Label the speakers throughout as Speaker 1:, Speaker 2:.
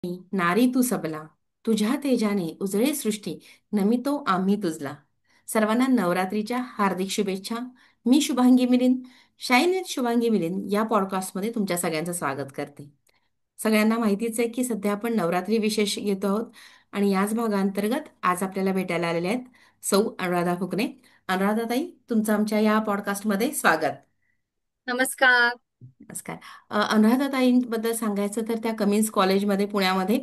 Speaker 1: नारी तू सबला, तुझ्या तेजाने उजळे सृष्टी, नमितो आम्ही तुझला. सर्वांना नवरात्रीच्या हार्दिक शुभेच्छा. मी शुभांगी मिलिंद, शाईन विथ शुभांगी मिलिंद या पॉडकास्टमध्ये तुमच्या सगळ्यांचं स्वागत करते. सगळ्यांना माहितीच आहे की सध्या आपण नवरात्री विशेष घेतो आहोत आणि याच भागांतर्गत आज आपल्याला भेटायला आलेले आहेत सौ अनुराधा फुकणे. अनुराधाताई, तुमचं आमच्या या पॉडकास्टमध्ये स्वागत.
Speaker 2: नमस्कार.
Speaker 1: नमस्कार. अनुराधाताईंबद्दल सांगायचं तर त्या कमिन्स कॉलेजमध्ये पुण्यामध्ये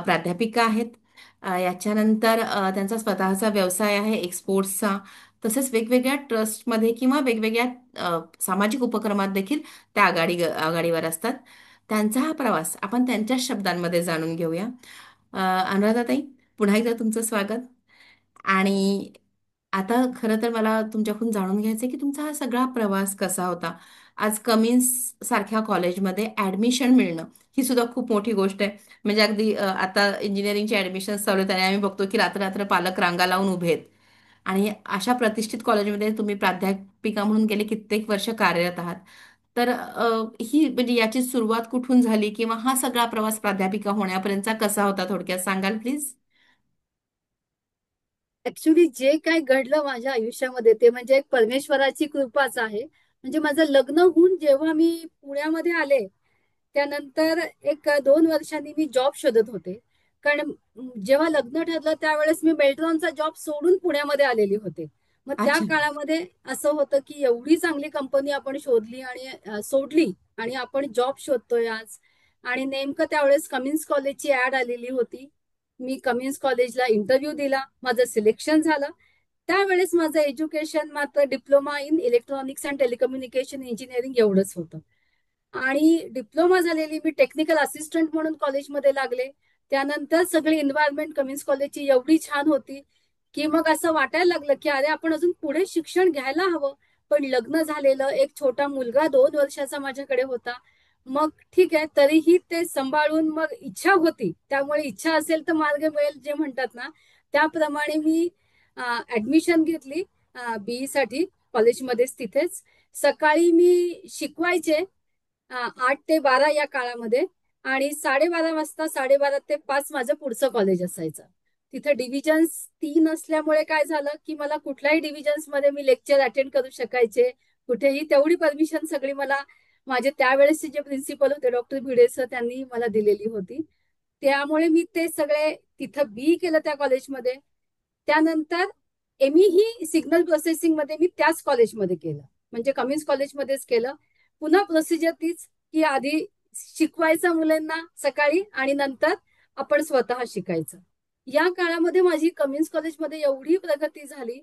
Speaker 1: प्राध्यापिका आहेत. याच्यानंतर त्यांचा स्वतःचा व्यवसाय आहे एक्सपोर्ट्सचा. तसेच वेगवेगळ्या ट्रस्टमध्ये किंवा वेगवेगळ्या सामाजिक उपक्रमात देखील त्या आघाडीवर असतात. त्यांचा हा प्रवास आपण त्यांच्याच शब्दांमध्ये जाणून घेऊया. अनुराधाताई, पुन्हा एकदा तुमचं स्वागत. आणि आता खरं तर मला तुमच्याकडून जाणून घ्यायचं की तुमचा हा सगळा प्रवास कसा होता. आज कमिन्स सारख्या कॉलेजमध्ये ऍडमिशन मिळणं ही सुद्धा खूप मोठी गोष्ट आहे. म्हणजे अगदी आता इंजिनिअरिंगचे ऍडमिशन चालू आहेत आणि आम्ही बघतो की रात्र रात्र पालक रांगा लावून उभे आहेत. आणि अशा प्रतिष्ठित कॉलेजमध्ये तुम्ही प्राध्यापिका म्हणून गेले कित्येक वर्ष कार्यरत आहात. तर ही म्हणजे याची सुरुवात कुठून झाली किंवा हा सगळा प्रवास प्राध्यापिका होण्यापर्यंतचा कसा होता, थोडक्यात सांगाल प्लीज?
Speaker 2: ऍक्च्युली जे काय घडलं माझ्या आयुष्यामध्ये ते म्हणजे एक परमेश्वराची कृपाच आहे. म्हणजे माझं लग्न होऊन जेव्हा मी पुण्यामध्ये आले त्यानंतर एक 2 वर्षांनी मी जॉब शोधत होते. कारण जेव्हा लग्न ठरलं त्यावेळेस मी मेल्ट्रॉनचा जॉब सोडून पुण्यामध्ये आलेली होते. मग त्या
Speaker 1: अच्छा.
Speaker 2: काळामध्ये असं होतं की एवढी चांगली कंपनी आपण शोधली आणि सोडली आणि आपण जॉब शोधतोय आज. आणि नेमकं त्यावेळेस कमिन्स कॉलेजची ऍड आलेली होती. मी कमिन्स कॉलेजला इंटरव्ह्यू दिला, माझं सिलेक्शन झालं. त्यावेळेस माझं एज्युकेशन मात्र diploma in electronics and telecommunication engineering एवढंच होतं. आणि डिप्लोमा झालेली मी टेक्निकल असिस्टंट म्हणून कॉलेजमध्ये लागले. त्यानंतर सगळी एन्व्हायरमेंट कमिन्स कॉलेजची एवढी छान होती की मग असं वाटायला लागलं की अरे आपण अजून पुढे शिक्षण घ्यायला हवं. पण लग्न झालेलं, एक छोटा मुलगा 2 वर्षाचा माझ्याकडे होता. मग ठीक आहे, तरीही ते सांभाळून मग इच्छा होती, त्यामुळे इच्छा असेल तर मार्ग मिळेल जे म्हणतात ना, त्याप्रमाणे मी ऍडमिशन घेतली बीई साठी कॉलेजमध्येच तिथेच. सकाळी मी शिकवायचे 8 ते 12 या काळामध्ये. आणि 12:30 वाजता 12:30 ते 5 माझं पुढचं कॉलेज असायचं. तिथे डिव्हिजन्स 3 असल्यामुळे काय झालं की मला कुठल्याही डिव्हिजन्स मध्ये मी लेक्चर अटेंड करू शकायचे कुठेही. तेवढी परमिशन सगळी मला माझे त्यावेळेसचे जे प्रिन्सिपल होते डॉक्टर भिडे सर त्यांनी मला दिलेली होती. त्यामुळे मी ते सगळे तिथं बी केलं त्या कॉलेजमध्ये. त्यानंतर एमई ही सिग्नल प्रोसेसिंग मध्ये मी त्याच कॉलेजमध्ये केलं, म्हणजे कमिन्स कॉलेजमध्येच केलं. पुन्हा प्रोसिजर तीच की आधी शिकवायचं मुलांना सकाळी आणि नंतर आपण स्वतः शिकायचं. या काळामध्ये माझी कमिन्स कॉलेजमध्ये एवढी प्रगती झाली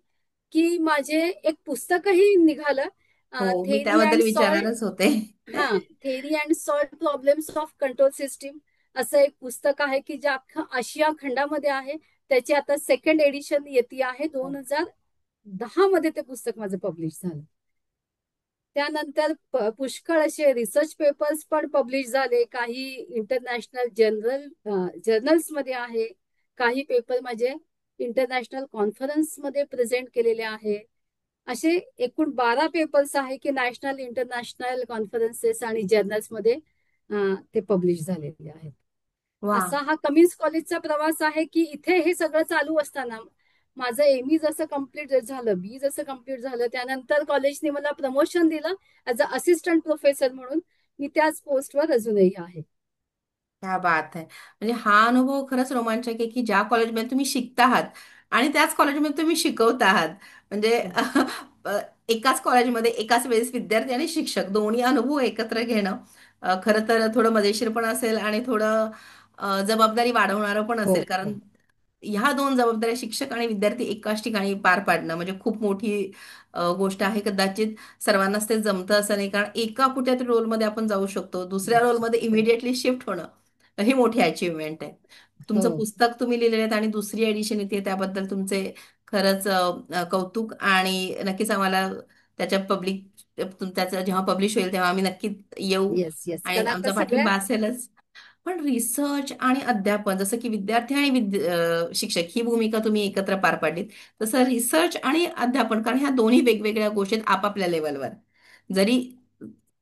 Speaker 2: की माझे एक पुस्तकही निघालं,
Speaker 1: हो, मी
Speaker 2: थेरी
Speaker 1: त्याबद्दल
Speaker 2: अँड सॉल्ट.
Speaker 1: विचारणारच होते.
Speaker 2: हा, theory and salt problems of control system असं एक पुस्तक आहे की जे अख्खा आशिया खंडामध्ये आहे. त्याची आता सेकंड एडिशन येते आहे. 2010 मध्ये ते पुस्तक माझं पब्लिश झालं. त्यानंतर पुष्कळ असे रिसर्च पेपर्स पण पब्लिश झाले. काही इंटरनॅशनल जर्नल्स मध्ये आहे. काही पेपर माझे इंटरनॅशनल कॉन्फरन्स मध्ये प्रेझेंट केलेले आहे. असे एकूण 12 पेपर्स आहे की नॅशनल इंटरनॅशनल कॉन्फरन्सेस आणि जर्नल्स मध्ये ते पब्लिश झालेले आहेत.
Speaker 1: वा.
Speaker 2: असा हा कमिन्स कॉलेजचा प्रवास आहे की इथे हे सगळं चालू असताना माझं एमई जसं कम्प्लीट झालं, बी जसं कम्प्लीट झालं, त्यानंतर कॉलेजने मला प्रमोशन दिलं ऍज अ असिस्टंट प्रोफेसर म्हणून. मी त्याच पोस्टवर अजूनही आहे.
Speaker 1: क्या बात आहे. म्हणजे हा अनुभव खरंच रोमांचक आहे की ज्या कॉलेजमध्ये तुम्ही शिकता आहात आणि त्याच कॉलेजमध्ये तुम्ही शिकवता आहात. म्हणजे अ, एकाच कॉलेजमध्ये एकाच वेळेस विद्यार्थी आणि शिक्षक दोन्ही अनुभव एकत्र घेणं खरं तर थोडं मजेशीर पण असेल आणि थोडं जबाबदारी वाढवणारं पण
Speaker 2: हो,
Speaker 1: असेल. कारण
Speaker 2: हो.
Speaker 1: ह्या दोन जबाबदाऱ्या शिक्षक आणि विद्यार्थी एकाच ठिकाणी पार पाडणं म्हणजे खूप मोठी गोष्ट आहे. कदाचित सर्वांनाच ते जमतं असं नाही, कारण एका कुठल्या तरी रोलमध्ये आपण जाऊ शकतो, दुसऱ्या रोलमध्ये इमिडिएटली शिफ्ट होणं ही मोठी अचीवमेंट आहे. तुमचं
Speaker 2: हो.
Speaker 1: पुस्तक तुम्ही लिहिलेलं आहे आणि दुसरी एडिशन येते त्याबद्दल तुमचे खरंच कौतुक. आणि नक्कीच आम्हाला त्याच्या त्याचं जेव्हा पब्लिश होईल तेव्हा आम्ही नक्की येऊ
Speaker 2: येस, येस.
Speaker 1: आणि
Speaker 2: कारण आता
Speaker 1: आमचा
Speaker 2: सगळ्या.
Speaker 1: पाठिंबा असेलच. पण रिसर्च आणि अध्यापन, जसं की विद्यार्थी आणि शिक्षक ही भूमिका तुम्ही एकत्र पार पाडलीत, तसं रिसर्च आणि अध्यापन, कारण ह्या दोन्ही वेगवेगळ्या गोष्टी आहेत आपापल्या लेवलवर. जरी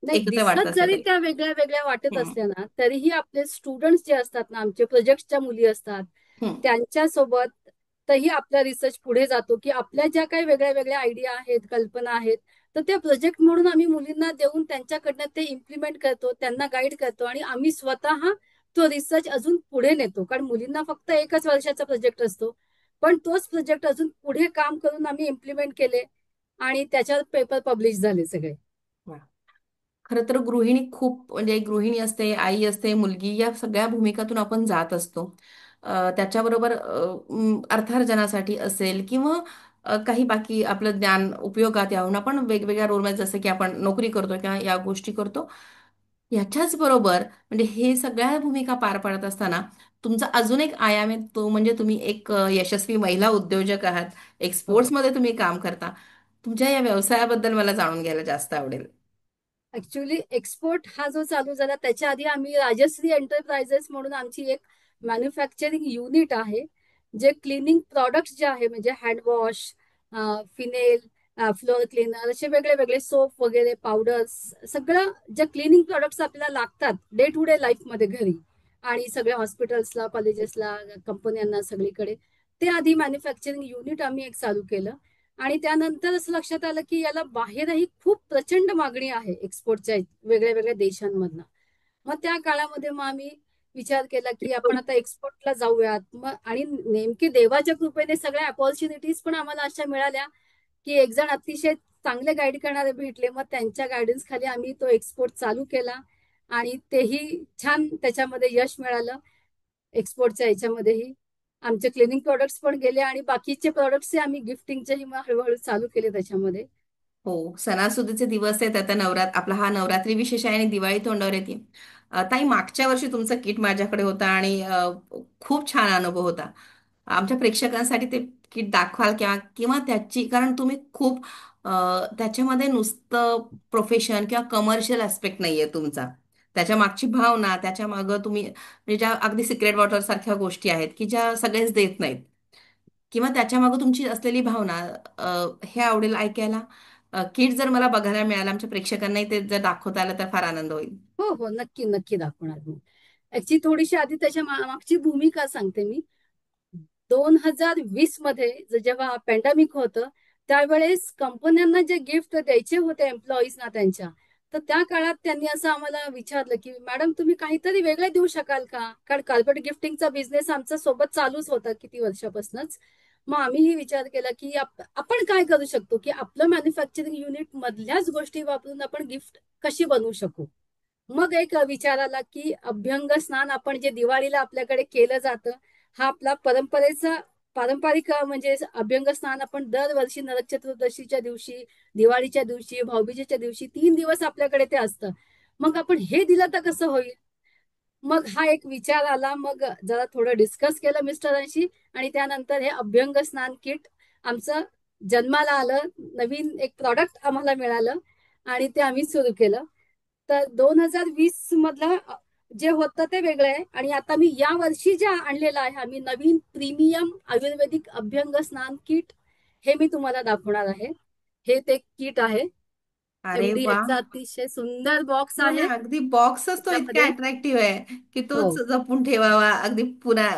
Speaker 2: नाही,
Speaker 1: एकत्र वाटत
Speaker 2: दिसत
Speaker 1: असलं
Speaker 2: जरी
Speaker 1: तरी.
Speaker 2: त्या वेगळ्या वेगळ्या वाटत
Speaker 1: हम्म.
Speaker 2: असल्या ना, तरीही आपले स्टुडंट्स जे असतात ना, आमचे प्रोजेक्टच्या मुली असतात,
Speaker 1: हम्म.
Speaker 2: त्यांच्यासोबत तही आपला रिसर्च पुढे जातो, की आपल्या ज्या काही वेगळ्या वेगळ्या आयडिया आहेत, कल्पना आहेत, तर त्या प्रोजेक्ट म्हणून आम्ही मुलींना देऊन त्यांच्याकडनं ते इम्प्लिमेंट करतो, त्यांना गाईड करतो आणि आम्ही स्वतः तो रिसर्च अजून पुढे नेतो. कारण मुलींना फक्त एकच वर्षाचा प्रोजेक्ट असतो, पण तोच प्रोजेक्ट अजून पुढे काम करून आम्ही इम्प्लिमेंट केले आणि त्याच्यावर पेपर पब्लिश झाले सगळे.
Speaker 1: वा. खरं तर गृहिणी खूप म्हणजे एक गृहिणी असते, आई असते, मुलगी, या सगळ्या भूमिकातून आपण जात असतो. त्याच्याबरोबर अर्थार्जनासाठी असेल किंवा काही बाकी आपलं ज्ञान उपयोगात यावं आपण वेगवेगळ्या रोलमध्ये, जसं की आपण नोकरी करतो किंवा या गोष्टी करतो, ह्याच्याच बरोबर म्हणजे हे सगळ्या भूमिका पार पाडत असताना तुमचा अजून एक आयाम आहे, तो म्हणजे तुम्ही एक यशस्वी महिला उद्योजक आहात. एक
Speaker 2: हो.
Speaker 1: स्पोर्ट्समध्ये तुम्ही काम करता. तुमच्या या व्यवसायाबद्दल मला जाणून घ्यायला जास्त आवडेल.
Speaker 2: ऍक्च्युली एक्सपोर्ट हा जो चालू झाला त्याच्या आधी आम्ही राजश्री एंटरप्राइजेस म्हणून आमची एक मॅन्युफॅक्चरिंग युनिट आहे, जे क्लिनिंग प्रॉडक्ट्स जे आहे म्हणजे हँडवॉश, फिनेल, फ्लोअर क्लीनर, असे वेगळे वेगळे सोप वगैरे, पावडर्स, सगळं जे क्लिनिंग प्रॉडक्ट्स आपल्याला लागतात डे टू डे लाईफमध्ये घरी आणि सगळ्या हॉस्पिटल्सला, कॉलेजेसला, कंपन्यांना, सगळीकडे, ते आधी मॅन्युफॅक्चरिंग युनिट आम्ही एक चालू केलं. आणि त्यानंतर असं लक्षात आलं की याला बाहेरही खूप प्रचंड मागणी आहे एक्सपोर्टच्या वेगळ्या वेगळ्या देशांमधनं. मग त्या काळामध्ये मग आम्ही विचार केला की आपण आता एक्सपोर्टला जाऊयात. मग आणि नेमकी देवाच्या कृपेने सगळ्या अपॉर्च्युनिटीज पण आम्हाला अशा मिळाल्या की एक जण अतिशय चांगले गाईड करणारे भेटले. मग त्यांच्या गायडन्स खाली आम्ही तो एक्सपोर्ट चालू केला आणि तेही छान त्याच्यामध्ये यश मिळालं. एक्सपोर्टच्या याच्यामध्येही आमचे क्लिनिंग प्रोडक्ट्स पण गेले आणि बाकीचे प्रोडक्ट्स आम्ही गिफ्टिंगचेही मग हळूहळू चालू केले त्याच्यामध्ये.
Speaker 1: हो, सणासुदीचे दिवस आहेत आता. आपला हा नवरात्री विशेष आहे आणि दिवाळी तोंडावर येते. ताई, मागच्या वर्षी तुमचं किट माझ्याकडे होतं आणि खूप छान अनुभव होता. आमच्या प्रेक्षकांसाठी ते किट दाखवाल किंवा किंवा त्याची, कारण तुम्ही खूप अ, त्याच्यामध्ये नुसतं प्रोफेशन किंवा कमर्शियल ऍस्पेक्ट नाहीये तुमचा. त्याच्या मागची भावना, त्याच्या मागं तुम्ही म्हणजे ज्या अगदी सिक्रेट वॉटर सारख्या गोष्टी आहेत की ज्या सगळेच देत नाहीत, किंवा त्याच्या मागे तुमची असलेली भावना, हे आवडेल ऐकायला. किट जर मला बघायला मिळालं, आमच्या प्रेक्षकांनाही ते जर दाखवता आलं तर फार आनंद होईल.
Speaker 2: हो हो, नक्की नक्की दाखवणार मी. ऍक्च्युली थोडीशी आधी त्याच्या मागची भूमिका सांगते मी. 2020 मध्ये जेव्हा पॅन्डेमिक होतं, त्यावेळेस कंपन्यांना जे गिफ्ट द्यायचे होते एम्प्लॉईजना त्यांच्या, तर त्या काळात त्यांनी असं आम्हाला विचारलं की मॅडम तुम्ही काहीतरी वेगळे देऊ शकाल का? कारण कार्पेट गिफ्टिंगचा बिझनेस आमचा सोबत चालूच होता किती वर्षापासूनच. मग आम्हीही विचार केला की आपण काय करू शकतो की आपलं मॅन्युफॅक्चरिंग युनिट मधल्याच गोष्टी वापरून आपण गिफ्ट कशी बनवू शकू. मग एक विचार आला की अभ्यंग स्नान आपण जे दिवाळीला आपल्याकडे केलं जातं, हा आपला परंपरेचा पारंपरिक म्हणजे अभ्यंग स्नान आपण दरवर्षी नरक चतुर्दशीच्या दिवशी, दिवाळीच्या दिवशी, भाऊबीजेच्या दिवशी 3 दिवस आपल्याकडे ते असतं. मग आपण हे दिलं तर कसं होईल. मग हा एक विचार आला. मग जरा थोडं डिस्कस केलं मिस्टरांशी आणि त्यानंतर हे अभ्यंग स्नान किट आमचं जन्माला आलं. नवीन एक प्रॉडक्ट आम्हाला मिळालं आणि ते आम्ही सुरू केलं. तर 2020 मधलं जे होतं ते वेगळं आहे आणि आता मी या वर्षी जे आणलेलं आहे आम्ही नवीन प्रीमियम आयुर्वेदिक अभ्यंग स्नान किट, हे मी तुम्हाला दाखवणार आहे. हे ते किट आहे.
Speaker 1: अरे वा.
Speaker 2: एमडीएचचा अतिशय सुंदर बॉक्स
Speaker 1: हो ना,
Speaker 2: आहे
Speaker 1: अगदी बॉक्सच तो इतका
Speaker 2: त्याच्यामध्ये.
Speaker 1: अट्रॅक्टिव्ह आहे की
Speaker 2: हो,
Speaker 1: तोच जपून ठेवावा अगदी पुन्हा.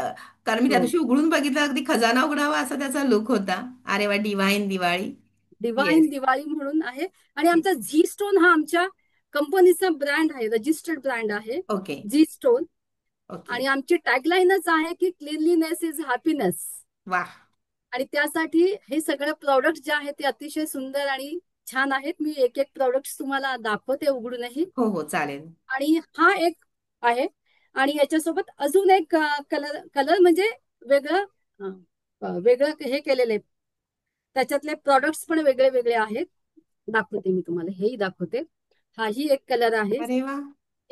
Speaker 1: कारण मी त्या
Speaker 2: हो.
Speaker 1: दिवशी उघडून बघितलं, अगदी खजाना उघडावा असा त्याचा लुक होता. अरे वा, divine Diwali.
Speaker 2: Divine
Speaker 1: yes.
Speaker 2: Diwali म्हणून आहे आणि आमचा झी स्टोन हा आमच्या कंपनीचा ब्रँड आहे, रजिस्टर्ड ब्रँड आहे
Speaker 1: ओके.
Speaker 2: Zee Stone.
Speaker 1: ओके.
Speaker 2: आणि आमची टॅगलाईनच आहे की क्लिनलीनेस इज हॅपीनेस.
Speaker 1: वा.
Speaker 2: आणि त्यासाठी हे सगळे प्रॉडक्ट जे आहेत ते अतिशय सुंदर आणि छान आहेत. मी एक एक प्रॉडक्ट तुम्हाला दाखवते उघडूनही.
Speaker 1: हो हो, चालेल.
Speaker 2: आणि हा एक आहे आणि याच्यासोबत अजून एक कलर कलर म्हणजे वेगळं, वेगळं हे केलेलं आहे. त्याच्यातले प्रॉडक्ट्स पण वेगळे वेगळे आहेत. दाखवते मी तुम्हाला, हेही दाखवते. हाही एक कलर आहे.
Speaker 1: अरे वा.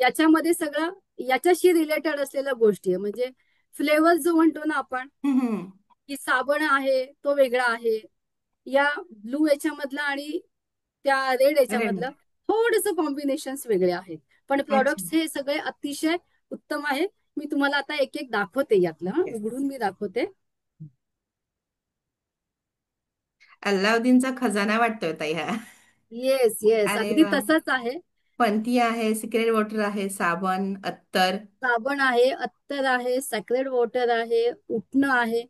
Speaker 2: याच्यामध्ये सगळं याच्याशी रिलेटेड असलेल्या गोष्टी आहे. म्हणजे फ्लेवर जो म्हणतो ना आपण,
Speaker 1: हम्म.
Speaker 2: की साबण आहे तो वेगळा आहे या ब्लू याच्यामधला आणि त्या रेड
Speaker 1: अरे
Speaker 2: याच्यामधलं थोडस कॉम्बिनेशन्स वेगळे आहेत. पण
Speaker 1: अच्छा.
Speaker 2: प्रॉडक्ट्स हे सगळे अतिशय उत्तम आहे. मी तुम्हाला आता एक एक दाखवते यातलं,
Speaker 1: येस.
Speaker 2: उघडून मी दाखवते.
Speaker 1: अल्लाउद्दीनचा खजाना वाटतोय ताई हा.
Speaker 2: येस येस,
Speaker 1: अरे
Speaker 2: अगदी
Speaker 1: वा.
Speaker 2: तसंच आहे.
Speaker 1: पंथी आहे, सिक्रेट वॉटर आहे, साबण, अत्तर.
Speaker 2: साबण आहे, अत्तर आहे, सॅक्रेड वॉटर आहे, उटणं आहे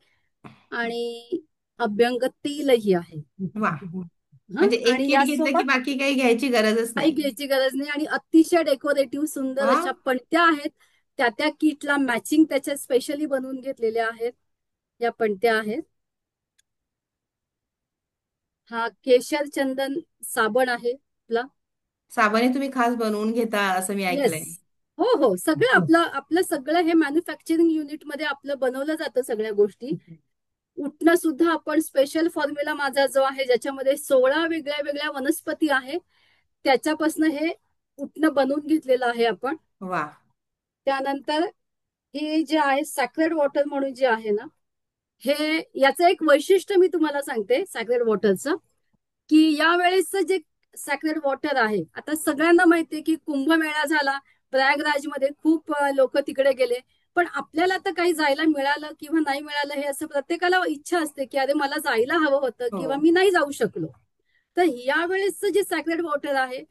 Speaker 2: आणि अभ्यंग तेलही आहे.
Speaker 1: वा.
Speaker 2: हं
Speaker 1: म्हणजे एक
Speaker 2: आणि
Speaker 1: किट घेतलं की
Speaker 2: यासोबत
Speaker 1: बाकी काही घ्यायची गरजच
Speaker 2: काही
Speaker 1: नाही.
Speaker 2: घ्यायची गरज नाही आणि अतिशय डेकोरेटिव्ह सुंदर
Speaker 1: वा.
Speaker 2: अशा पणत्या आहेत. त्या किटला मॅचिंग त्याच्या स्पेशली बनवून घेतलेल्या आहेत. या पणत्या आहेत. हा केशर चंदन साबण आहे आपला.
Speaker 1: साबणे तुम्ही खास बनवून घेता असं मी
Speaker 2: येस.
Speaker 1: ऐकलंय.
Speaker 2: हो हो, सगळं आपलं आपलं सगळं हे मॅन्युफॅक्चरिंग युनिट मध्ये आपलं बनवलं जातं सगळ्या गोष्टी. उठणं सुद्धा आपण स्पेशल फॉर्म्युला माझा जो आहे ज्याच्यामध्ये 16 वेगळ्या वेगळ्या वनस्पती आहे त्याच्यापासून हे उठणं बनवून घेतलेलं आहे आपण.
Speaker 1: वा.
Speaker 2: त्यानंतर हे जे आहे सॅक्रेड वॉटर म्हणून जे आहे ना, हे याचं एक वैशिष्ट्य मी तुम्हाला सांगते सॅक्रेड वॉटरचं, की यावेळेसचं जे सॅक्रेड वॉटर आहे, आता सगळ्यांना माहितीये की कुंभमेळा झाला, प्रयागराजमध्ये खूप लोक तिकडे गेले. पण आपल्याला तर काही जायला मिळालं किंवा नाही मिळालं हे असं प्रत्येकाला इच्छा असते की अरे मला जायला हवं होतं
Speaker 1: हो.
Speaker 2: किंवा मी नाही जाऊ शकलो. तर यावेळेसचं जे सॅक्रेड वॉटर आहे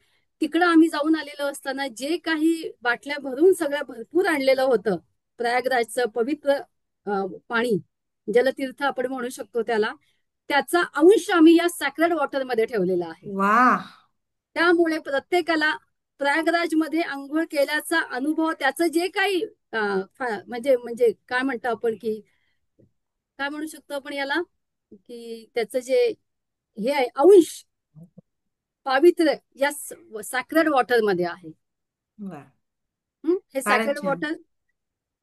Speaker 2: तिकडं आम्ही जाऊन आलेलो असताना जे काही बाटल्या भरून सगळं भरपूर आणलेलं होतं प्रयागराजचं पवित्र पाणी, जलतीर्थ आपण म्हणू शकतो त्याला, त्याचा अंश आम्ही या सॅक्रेड वॉटरमध्ये ठेवलेला आहे.
Speaker 1: वा.
Speaker 2: त्यामुळे प्रत्येकाला प्रयागराजमध्ये आंघोळ केल्याचा अनुभव त्याचं जे काही म्हणजे म्हणजे काय म्हणतो आपण की काय म्हणू शकतो आपण याला, की त्याचं जे हे आहे अंश पावित्र्य या सॅक्रेड वॉटर मध्ये आहे.
Speaker 1: वा.
Speaker 2: हे
Speaker 1: फारच
Speaker 2: सॅक्रेड
Speaker 1: छान.
Speaker 2: वॉटर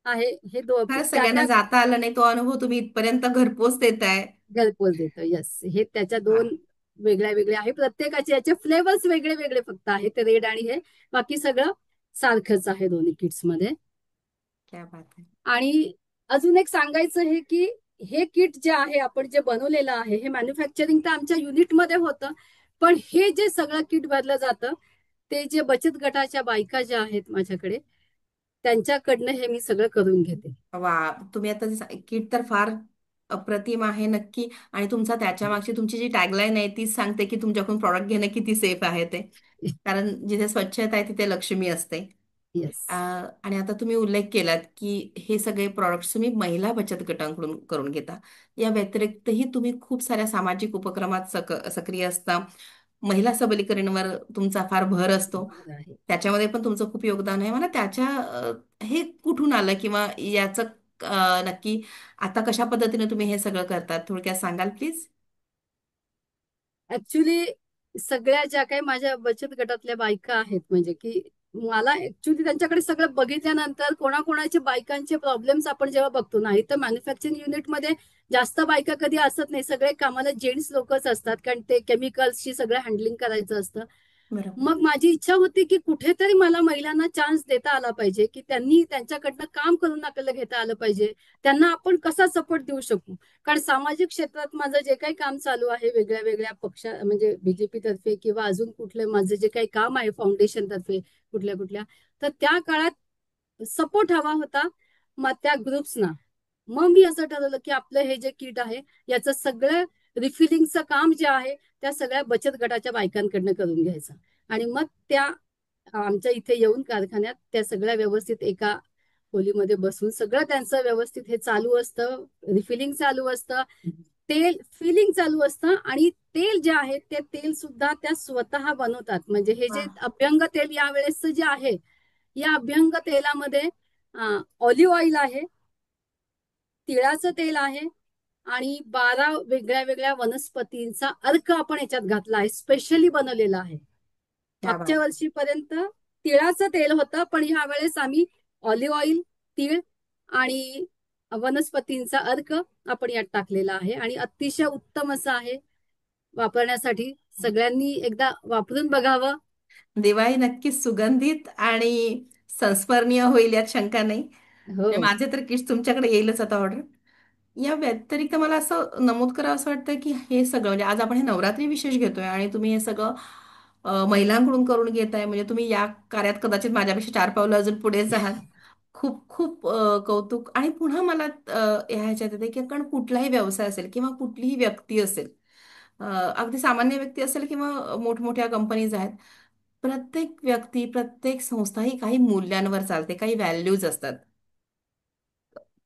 Speaker 2: आहे. हे
Speaker 1: खरंच
Speaker 2: त्या
Speaker 1: सगळ्यांना
Speaker 2: त्या
Speaker 1: जाता आलं नाही तो अनुभव तुम्ही इथपर्यंत घरपोच देताय.
Speaker 2: घरपोच देतो. येस, हे त्याच्या
Speaker 1: वा.
Speaker 2: दोन वेगळ्या वेगळ्या आहे. प्रत्येकाचे याचे फ्लेवर्स वेगळे वेगळे फक्त आहे ते रेड आणि हे, बाकी सगळं सारखंच आहे दोन्ही किट्स मध्ये.
Speaker 1: क्या बात है.
Speaker 2: आणि अजून एक सांगायचं आहे की हे किट जे आहे आपण जे बनवलेलं आहे हे मॅन्युफॅक्चरिंग तर आमच्या युनिटमध्ये होतं, पण हे जे सगळं किट भरलं जातं ते जे बचत गटाच्या बायका ज्या आहेत माझ्याकडे त्यांच्याकडनं हे मी सगळं करून घेते.
Speaker 1: वा. तुम्ही आता किट तर फार अप्रतिम आहे नक्की. आणि तुमचा त्याच्या मागची तुमची जी टॅगलाईन आहे तीच सांगते की तुमच्याकडून प्रॉडक्ट घेणं किती सेफ आहे ते. कारण जिथे स्वच्छता आहे तिथे लक्ष्मी असते.
Speaker 2: येस.
Speaker 1: आणि आता तुम्ही उल्लेख केलात की हे सगळे प्रॉडक्ट्स तुम्ही महिला बचत गटांकडून करून घेता. या व्यतिरिक्तही तुम्ही खूप साऱ्या सामाजिक उपक्रमात सक्रिय असता. महिला सबलीकरणवर तुमचा फार भर असतो.
Speaker 2: आहे.
Speaker 1: त्याच्यामध्ये पण तुमचं खूप योगदान आहे. मला त्याच्या हे कुठून आलं किंवा याचं नक्की आता कशा पद्धतीने तुम्ही हे सगळं करतात थोडक्यात सांगाल प्लीज.
Speaker 2: ऍक्च्युली सगळ्या ज्या काही माझ्या बचत गटातल्या बायका आहेत म्हणजे की मला ऍक्च्युली त्यांच्याकडे सगळं बघितल्यानंतर कोणाकोणाचे बायकांचे प्रॉब्लेम्स आपण जेव्हा बघतो नाही तर मॅन्युफॅक्चरिंग युनिटमध्ये जास्त बायका कधी असत नाही, सगळे कामाला जेंट्स लोकच असतात कारण ते केमिकल्सची सगळं हँडलिंग करायचं असतं.
Speaker 1: बरोबर.
Speaker 2: मग माझी इच्छा होती की कुठेतरी मला महिलांना चान्स देता आला पाहिजे की त्यांनी त्यांच्याकडनं काम करून आपल्याला घेता आलं पाहिजे. त्यांना आपण कसा सपोर्ट देऊ शकू, कारण सामाजिक क्षेत्रात माझं जे काही काम चालू आहे वेगळ्या वेगळ्या पक्षा म्हणजे बीजेपी तर्फे किंवा अजून कुठलं माझं जे काही काम आहे फाउंडेशन तर्फे कुठल्या कुठल्या, तर त्या काळात सपोर्ट हवा होता मग त्या ग्रुप्सना. मग मी असं ठरवलं की आपलं हे जे किट आहे याचं सगळं रिफिलिंगचं काम जे आहे त्या सगळ्या बचत गटाच्या बायकांकडनं करून घ्यायचं. आणि मग त्या आमच्या इथे येऊन कारखान्यात त्या सगळ्या व्यवस्थित एका खोलीमध्ये बसून सगळं त्यांचं व्यवस्थित हे चालू असतं, रिफिलिंग चालू असतं, तेल फिलिंग चालू असतं आणि तेल जे आहे ते तेल सुद्धा त्या स्वतः बनवतात. म्हणजे हे जे
Speaker 1: वा.
Speaker 2: अभ्यंग तेल यावेळेस जे आहे या अभ्यंग तेलामध्ये ऑलिव्ह ऑइल आहे, तिळाचं तेल आहे आणि 12 वेगळ्या वेगळ्या वनस्पतींचा अर्क आपण याच्यात घातला आहे, स्पेशली बनवलेला आहे.
Speaker 1: क्या
Speaker 2: मागच्या
Speaker 1: बात.
Speaker 2: वर्षीपर्यंत तिळाचं तेल होतं पण ह्या वेळेस आम्ही ऑलिव्ह ऑइल, तीळ आणि वनस्पतींचा अर्क आपण यात टाकलेला आहे आणि अतिशय उत्तम असं आहे वापरण्यासाठी. सगळ्यांनी एकदा वापरून बघावं.
Speaker 1: दिवाळी नक्कीच सुगंधित आणि संस्मरणीय होईल यात शंका नाही.
Speaker 2: हो.
Speaker 1: म्हणजे माझे तर किट्स तुमच्याकडे येईलच आता ऑर्डर. या व्यतिरिक्त मला असं नमूद करावं असं वाटतं की हे सगळं म्हणजे आज आपण हे नवरात्री विशेष घेतोय आणि तुम्ही हे सगळं महिलांकडून करून घेताय म्हणजे तुम्ही या कार्यात कदाचित माझ्यापेक्षा 4 पावलं अजून पुढेच आहात. खूप खूप कौतुक. आणि पुन्हा मला ह्याच्यात येते की कारण कुठलाही व्यवसाय असेल किंवा कुठलीही व्यक्ती असेल, अगदी सामान्य व्यक्ती असेल किंवा मोठमोठ्या कंपनीज आहेत, प्रत्येक व्यक्ती, प्रत्येक संस्था ही काही मूल्यांवर चालते, काही व्हॅल्यूज असतात.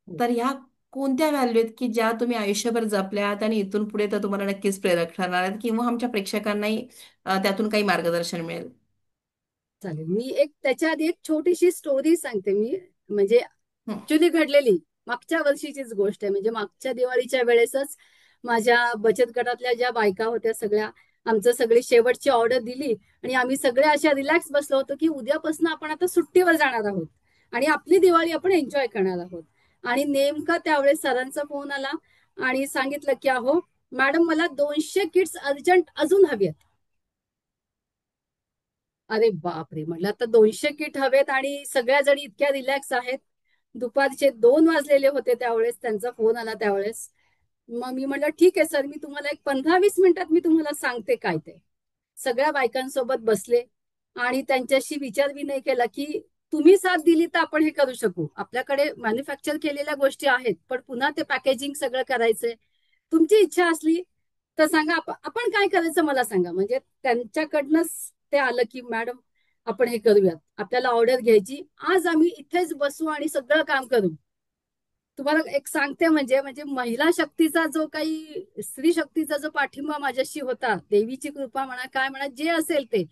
Speaker 2: हो,
Speaker 1: तर ह्या कोणत्या व्हॅल्यू आहेत की ज्या तुम्ही आयुष्यभर जपल्यात आणि इथून पुढे तर तुम्हाला नक्कीच प्रेरक ठरणार आहेत किंवा आमच्या प्रेक्षकांनाही त्यातून काही मार्गदर्शन मिळेल?
Speaker 2: चालेल. मी एक त्याच्या आधी एक छोटीशी स्टोरी सांगते मी. म्हणजे
Speaker 1: हं.
Speaker 2: ऍक्च्युली घडलेली मागच्या वर्षीचीच गोष्ट आहे. म्हणजे मागच्या दिवाळीच्या वेळेसच माझ्या बचत गटातल्या ज्या बायका होत्या सगळ्या, आमचं सगळी शेवटची ऑर्डर दिली आणि आम्ही सगळ्या अशा रिलॅक्स बसलो होतो की उद्यापासून आपण आता सुट्टीवर जाणार आहोत आणि आपली दिवाळी आपण एन्जॉय करणार आहोत. आणि नेमका त्यावेळेस सरांचा फोन आला आणि सांगितलं की अहो मॅडम, मला 200 किट्स अर्जंट अजून हवी आहेत. अरे बापरे, म्हटलं आता 200 किट हवेत आणि सगळ्या जणी इतक्या रिलॅक्स आहेत. दुपारचे 2 वाजलेले होते त्यावेळेस त्यांचा फोन आला त्यावेळेस. मग मी म्हटलं ठीक आहे सर, मी तुम्हाला एक 15-20 मिनिटात मी तुम्हाला सांगते काय ते. सगळ्या बायकांसोबत बसले आणि त्यांच्याशी विचारविनय केला की तुम्ही साथ दिली तर आपण हे करू शकू. आपल्याकडे मॅन्युफॅक्चर केलेल्या गोष्टी आहेत, पण पुन्हा ते पॅकेजिंग सगळं करायचंय. तुमची इच्छा असली तर सांगा, आपण काय करायचं मला सांगा. म्हणजे त्यांच्याकडनंच ते आलं की मॅडम आपण हे करूयात, आपल्याला ऑर्डर घ्यायची, आज आम्ही इथेच बसू आणि सगळं काम करू. तुम्हाला एक सांगते, म्हणजे म्हणजे महिला शक्तीचा जो काही, स्त्री शक्तीचा जो पाठिंबा माझ्याशी होता, देवीची कृपा म्हणा काय म्हणा जे असेल ते.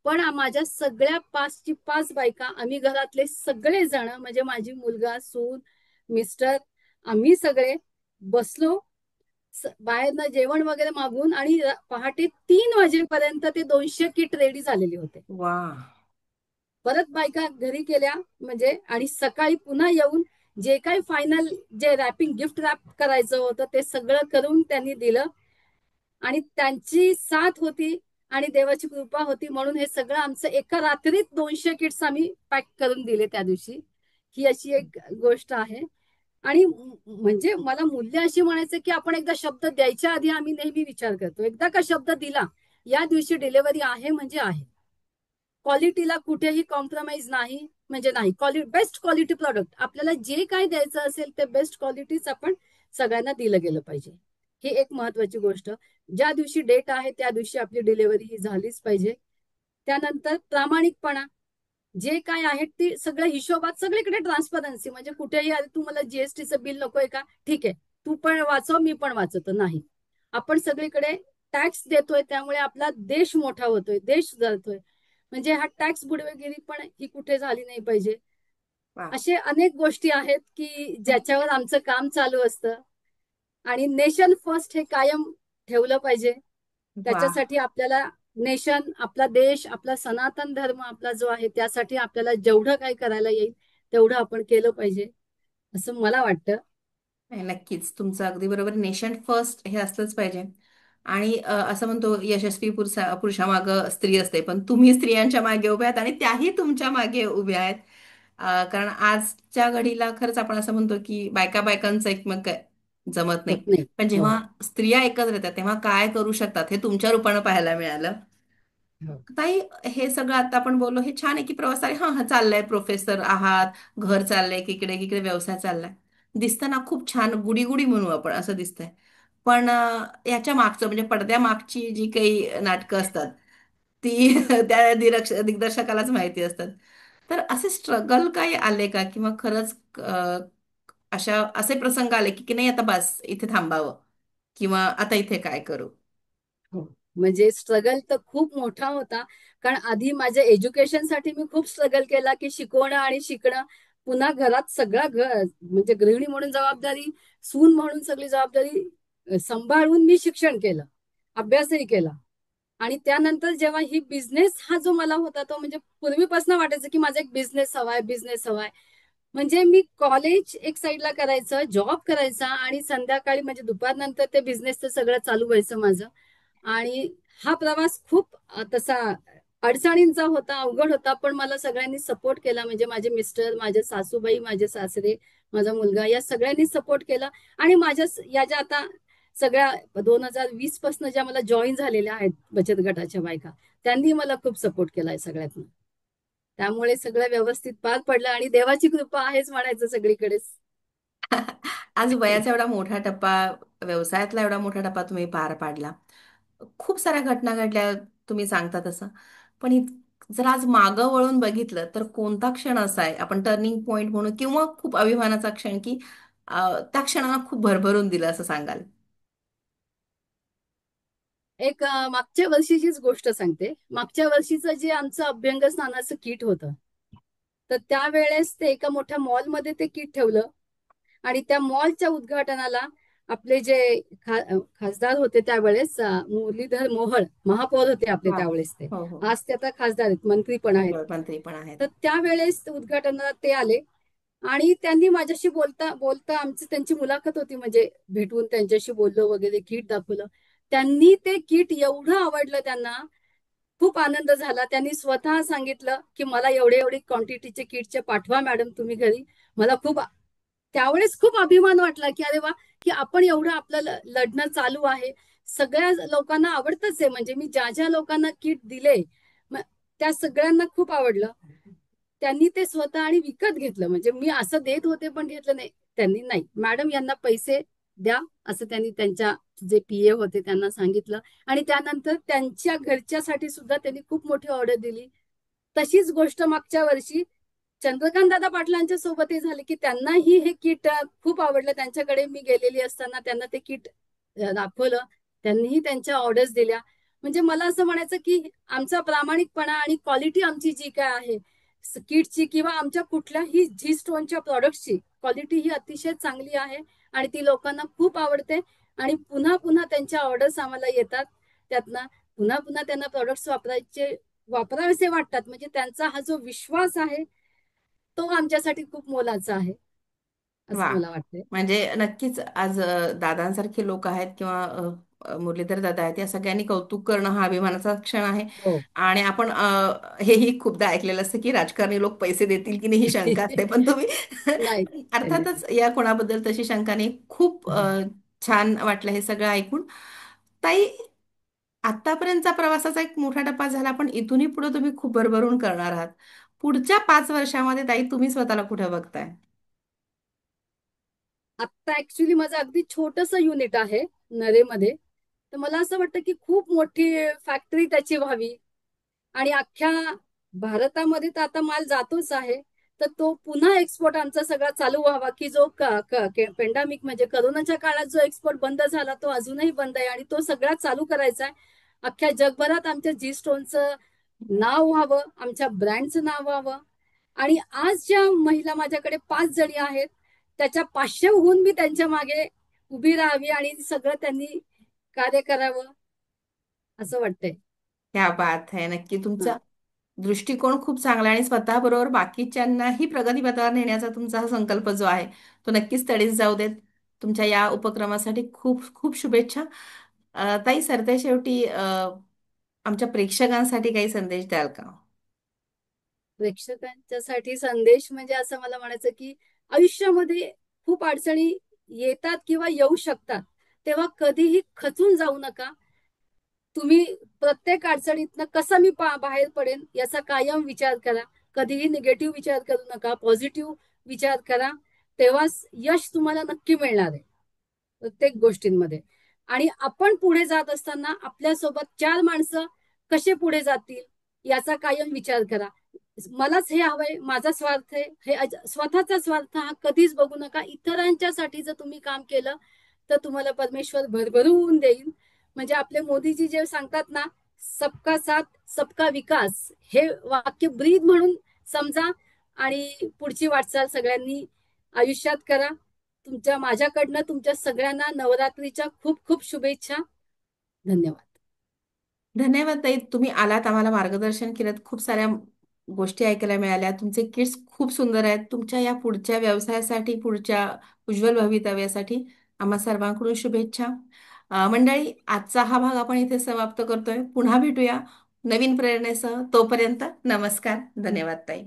Speaker 2: पण माझ्या सगळ्या 5ची 5 बायका, आम्ही घरातले सगळे जण, म्हणजे माझी मुलगा, सून, मिस्टर, आम्ही सगळे बसलो. बाहेरनं जेवण वगैरे मागून आणि पहाटे 3 वाजेपर्यंत ते 200 किट रेडी झालेले होते.
Speaker 1: वा.
Speaker 2: परत बायका घरी केल्या म्हणजे, आणि सकाळी पुन्हा येऊन जे काही फायनल, जे रॅपिंग, गिफ्ट रॅप करायचं होतं ते सगळं करून त्यांनी दिलं. आणि त्यांची साथ होती आणि देवाची कृपा होती म्हणून हे सगळं आमचं एका रात्रीत 200 किट्स आम्ही पॅक करून दिले त्या दिवशी. ही अशी एक गोष्ट आहे. आणि म्हणजे मला मूल्य अशी म्हणायचं की आपण एकदा शब्द द्यायच्या आधी आम्ही नेहमी विचार करतो, एकदा का शब्द दिला, या दिवशी डिलिव्हरी आहे म्हणजे आहे. क्वालिटीला कुठेही कॉम्प्रोमाइज नाही, म्हणजे नाही. बेस्ट क्वालिटी प्रॉडक्ट, आपल्याला जे काय द्यायचं असेल ते बेस्ट क्वालिटीच आपण सगळ्यांना दिलं गेलं पाहिजे. ही एक महत्वाची गोष्ट. ज्या दिवशी डेट आहे त्या दिवशी आपली डिलिव्हरी ही झालीच पाहिजे. त्यानंतर प्रामाणिकपणा, जे काय आहे ते सगळं हिशोबात, सगळीकडे ट्रान्सपरन्सी. म्हणजे कुठेही आधी तू मला जीएसटीचं बिल नकोय का, ठीक आहे, तू पण वाचव मी पण वाचवतो, नाही. आपण सगळीकडे टॅक्स देतोय त्यामुळे आपला देश मोठा होतोय, देश सुधारतोय. म्हणजे हा टॅक्स बुडवेगिरी पण ही कुठे झाली नाही पाहिजे.
Speaker 1: वा.
Speaker 2: असे अनेक गोष्टी आहेत की ज्याच्यावर आमचं काम चालू असतं. आणि नेशन फर्स्ट हे कायम ठेवलं पाहिजे.
Speaker 1: वा.
Speaker 2: त्याच्यासाठी आपल्याला नेशन, आपला देश, आपला सनातन धर्म आपला जो आहे त्यासाठी आपल्याला जेवढं काही करायला येईल तेवढं आपण केलं पाहिजे, असं मला वाटतं.
Speaker 1: नाही, नक्कीच तुमचं अगदी बरोबर. नेशन फर्स्ट हे असलंच पाहिजे. आणि असं म्हणतो यशस्वी पुरुषामागं स्त्री असते, पण तुम्ही स्त्रियांच्या मागे उभ्या आहात आणि त्याही तुमच्या मागे उभ्या आहेत. कारण आजच्या घडीला खरंच आपण असं म्हणतो की बायका बायकांचं एकमेक जमत नाही.
Speaker 2: होत नाही.
Speaker 1: पण
Speaker 2: हो.
Speaker 1: जेव्हा स्त्रिया एकत्र येतात तेव्हा काय करू शकतात हे तुमच्या रूपानं पाहायला मिळालं.
Speaker 2: हो.
Speaker 1: ताई, हे सगळं आता आपण बोललो हे छान आहे की प्रवास आहे, हा हा चाललाय, प्रोफेसर आहात, घर चाललंय, की इकडे इकडे व्यवसाय चाललाय, दिसताना खूप छान गुडी गुडी म्हणू आपण असं दिसतंय. पण याच्या मागचं म्हणजे पडद्या मागची जी काही नाटकं असतात ती त्या दिग्दर्शकालाच माहिती असतात. तर असे स्ट्रगल काही आले का किंवा खरंच असे प्रसंग आले की की नाही आता बस इथे थांबावं किंवा आता इथे काय करू?
Speaker 2: हो. म्हणजे स्ट्रगल तर खूप मोठा होता. कारण आधी माझ्या एज्युकेशनसाठी मी खूप स्ट्रगल केला की शिकवणं आणि शिकणं, पुन्हा घरात सगळा घर, म्हणजे गृहिणी म्हणून जबाबदारी, सून म्हणून सगळी जबाबदारी सांभाळून मी शिक्षण केलं, अभ्यासही केला. आणि त्यानंतर जेव्हा ही बिझनेस हा जो मला होता तो, म्हणजे पूर्वीपासून वाटायचं की माझा एक बिझनेस हवाय, बिझनेस हवाय. म्हणजे मी कॉलेज एक साईडला करायचं, जॉब करायचा आणि संध्याकाळी म्हणजे दुपारनंतर ते बिझनेसचं सगळं चालू व्हायचं माझं. आणि हा प्रवास खूप तसा अडचणींचा होता, अवघड होता, पण मला सगळ्यांनी सपोर्ट केला. म्हणजे माझे मिस्टर, माझे सासूबाई, माझे सासरे, माझा मुलगा, या सगळ्यांनी सपोर्ट केला. आणि माझ्या या ज्या आता सगळ्या 2020 पासून ज्या मला जॉईन झालेल्या आहेत बचत गटाच्या बायका, त्यांनी मला खूप सपोर्ट केलाय सगळ्यात. त्यामुळे सगळं व्यवस्थित पार पडलं आणि देवाची कृपा आहेच म्हणायचं सगळीकडेच.
Speaker 1: आज वयाचा एवढा मोठा टप्पा, व्यवसायातला एवढा मोठा टप्पा तुम्ही पार पाडला. खूप साऱ्या घटना घडल्या तुम्ही सांगता तसं. पण जर आज मागं वळून बघितलं तर कोणता क्षण असा आहे आपण टर्निंग पॉइंट म्हणू किंवा खूप अभिमानाचा क्षण की त्या क्षणाला खूप भरभरून दिलं असं सांगाल?
Speaker 2: एक मागच्या वर्षीचीच गोष्ट सांगते. मागच्या वर्षीचं जे आमचं अभ्यंग स्नानाचं किट होतं, तर त्यावेळेस ते एका मोठ्या मॉलमध्ये ते किट ठेवलं. आणि त्या मॉलच्या उद्घाटनाला आपले जे खासदार होते त्यावेळेस, मुरलीधर मोहोळ महापौर होते आपले
Speaker 1: हा.
Speaker 2: त्यावेळेस ते.
Speaker 1: हो हो.
Speaker 2: आज ते आता खासदार आहेत, मंत्री पण आहेत.
Speaker 1: मंत्री पण आहेत.
Speaker 2: तर त्यावेळेस उद्घाटनाला ते आले आणि त्यांनी माझ्याशी बोलता बोलता आमची त्यांची मुलाखत होती, म्हणजे भेटून त्यांच्याशी बोललो वगैरे, किट दाखवलं. त्यांनी ते किट एवढं आवडलं त्यांना, खूप आनंद झाला. त्यांनी स्वतः सांगितलं की मला एवढे एवढे क्वांटिटीचे किटचे पाठवा मॅडम तुम्ही घरी. मला खूप त्यावेळेस खूप अभिमान वाटला की अरे वा, की आपण एवढं आपलं लढणं चालू आहे. सगळ्या लोकांना आवडतच आहे, म्हणजे मी ज्या ज्या लोकांना किट दिले त्या सगळ्यांना खूप आवडलं. त्यांनी ते स्वतः आणि विकत घेतलं. म्हणजे मी असं देत होते पण घेतलं नाही. त्यांनी नाही, मॅडम यांना पैसे द्या असं त्यांनी त्यांच्या जे पीए होते त्यांना सांगितलं. आणि त्यानंतर त्यांच्या घरच्यासाठी सुद्धा त्यांनी खूप मोठी ऑर्डर दिली. तशीच गोष्ट मागच्या वर्षी चंद्रकांत दादा पाटलांच्या सोबतही झाले की त्यांनाही हे किट खूप आवडलं. त्यांच्याकडे मी गेलेली असताना त्यांना ते किट दाखवलं. त्यांनीही त्यांच्या ऑर्डर्स दिल्या. म्हणजे मला असं म्हणायचं की आमचा प्रामाणिकपणा आणि क्वालिटी आमची जी काय आहे किटची किंवा आमच्या कुठल्याही जी स्टोनच्या प्रॉडक्टची क्वालिटी ही अतिशय चांगली आहे. आणि ती लोकांना खूप आवडते. आणि पुन्हा पुन्हा त्यांच्या ऑर्डर्स आम्हाला येतात. त्यातनं पुन्हा पुन्हा त्यांना प्रॉडक्ट्स वापरावेसे वाटतात. म्हणजे त्यांचा हा जो विश्वास आहे तो आमच्यासाठी खूप मोलाचा आहे
Speaker 1: वा.
Speaker 2: असं मला वाटतंय.
Speaker 1: म्हणजे नक्कीच आज दादांसारखे लोक आहेत किंवा मुरलीधर दादा आहेत या सगळ्यांनी कौतुक करणं हा अभिमानाचा क्षण आहे.
Speaker 2: हो.
Speaker 1: आणि आपण हेही खूपदा ऐकलेलं असतं की राजकारणी लोक पैसे देतील की नाही ही शंका असते, पण तुम्ही
Speaker 2: नाही, त्यांनी
Speaker 1: अर्थातच या कोणाबद्दल तशी शंका नाही. खूप छान वाटलं हे सगळं ऐकून. ताई, आतापर्यंतचा प्रवासाचा एक मोठा टप्पा झाला पण इथूनही पुढे तुम्ही खूप भरभरून करणार आहात. पुढच्या 5 वर्षामध्ये ताई तुम्ही स्वतःला कुठे बघताय?
Speaker 2: आता ऍक्च्युली माझं अगदी छोटस युनिट आहे नरेमध्ये. तर मला असं वाटतं की खूप मोठी फॅक्टरी त्याची व्हावी. आणि अख्ख्या भारतामध्ये तर आता माल जातोच आहे. तर तो पुन्हा एक्सपोर्ट आमचा सगळा चालू व्हावा, की जो पेंडामिक म्हणजे करोनाच्या काळात जो एक्सपोर्ट बंद झाला तो अजूनही बंद आहे आणि तो सगळा चालू करायचा आहे. अख्ख्या जगभरात आमच्या जी स्टोनचं नाव व्हावं, आमच्या ब्रँडचं नाव व्हावं. आणि आज ज्या महिला माझ्याकडे 5 जणी आहेत त्याच्या 500हून मी त्यांच्या मागे उभी राहावी आणि सगळं त्यांनी कार्य करावं असं वाटतंय.
Speaker 1: क्या बात है. नक्की
Speaker 2: हा.
Speaker 1: तुमचा दृष्टिकोन खूप चांगला आहे आणि स्वतःबरोबर बाकीच्यांनाही प्रगतीपथावर नेण्याचा तुमचा हा संकल्प जो आहे तो नक्कीच तडीस जाऊ देत. तुमच्या या उपक्रमासाठी खूप खूप शुभेच्छा. ताई, सरते शेवटी आमच्या प्रेक्षकांसाठी काही संदेश द्याल का?
Speaker 2: प्रेक्षकांच्यासाठी संदेश म्हणजे असं मला म्हणायचं की आयुष्यामध्ये खूप अडचणी येतात किंवा येऊ शकतात, तेव्हा कधीही खचून जाऊ नका. तुम्ही प्रत्येक अडचणीतनं कसं मी बाहेर पडेन याचा कायम विचार करा. कधीही निगेटिव्ह विचार करू नका, पॉझिटिव्ह विचार करा. तेव्हाच यश तुम्हाला नक्की मिळणार आहे प्रत्येक गोष्टींमध्ये. आणि आपण पुढे जात असताना आपल्यासोबत 4 माणसं कसे पुढे जातील याचा कायम विचार करा. मलाच हे हवंय, माझा स्वार्थ आहे, हे स्वतःचा स्वार्थ हा कधीच बघू नका. इतरांच्यासाठी जर तुम्ही काम केलं तर तुम्हाला परमेश्वर भरभरून देईल. म्हणजे आपले मोदीजी जे सांगतात ना, सबका साथ सबका विकास, हे वाक्य ब्रीद म्हणून समजा आणि पुढची वाटचाल सगळ्यांनी आयुष्यात करा. माझ्याकडनं तुमच्या सगळ्यांना नवरात्रीच्या खूप खूप शुभेच्छा. धन्यवाद.
Speaker 1: धन्यवाद ताई, तुम्ही आलात, आम्हाला मार्गदर्शन केलं, खूप साऱ्या गोष्टी ऐकायला मिळाल्या. तुमचे किट्स खूप सुंदर आहेत. तुमच्या या पुढच्या व्यवसायासाठी, पुढच्या उज्ज्वल भवितव्यासाठी आम्हा सर्वांकडून शुभेच्छा. मंडळी, आजचा हा भाग आपण इथे समाप्त करतोय. पुन्हा भेटूया नवीन प्रेरणेसह. तोपर्यंत नमस्कार. धन्यवाद ताई.